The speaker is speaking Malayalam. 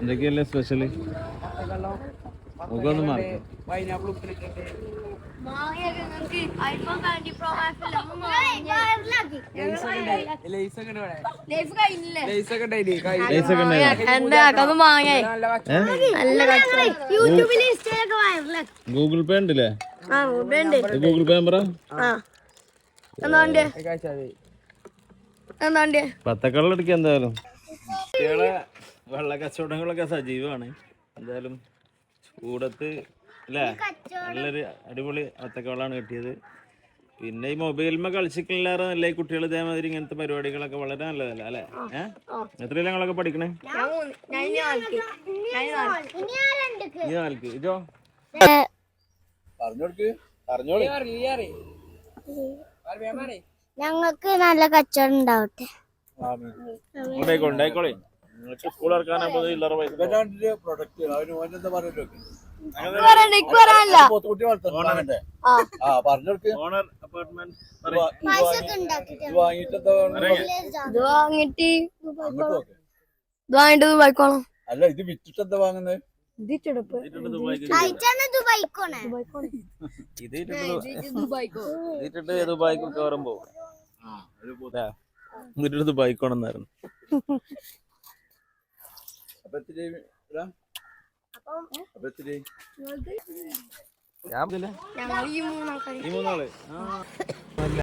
എന്തൊക്കെയല്ലേ സ്പെഷ്യല്? മുഖമൊന്നും മാറി പൈനാപ്പിൾ ഉപ്പിലിട്ടിട്ട് ഗൂഗിൾ പേ ഉണ്ടല്ലേ? ഗൂഗിൾ പേ നമ്പറാ? പത്തക്കള്ള എടുക്കുക എന്തായാലും. കുട്ടികളെ വെള്ള കച്ചവടങ്ങളൊക്കെ സജീവമാണ് എന്തായാലും. ചൂടത്ത് അല്ലേ നല്ലൊരു അടിപൊളി വത്തക്കവളാണ് കിട്ടിയത്. പിന്നെ ഈ മൊബൈലിൽ കളിച്ചിട്ടില്ലാതെ നല്ല ഈ കുട്ടികൾ ഇതേമാതിരി ഇങ്ങനത്തെ പരിപാടികളൊക്കെ വളരെ നല്ലതല്ല അല്ലേ? എത്രയില്ല ഞങ്ങളൊക്കെ പഠിക്കണേ? ഇതോ ഞങ്ങൾക്ക് നല്ല കച്ചവടം ഉണ്ടാവട്ടെ. ഉണ്ടായിക്കോളെ. നിങ്ങൾക്ക് സ്കൂൾ ഇറക്കാനാകുമ്പോൾ ഓണർ അപ്പാർട്ട്മെന്റ് ദുബായിക്കോളാം. അല്ല ഇത് വിറ്റിട്ട് എന്താ വാങ്ങുന്നത്? ദുബായിക്ക് കയറുമ്പോ ദുബായിക്കോണെന്നായിരുന്നു. ഈ മൂന്നാള്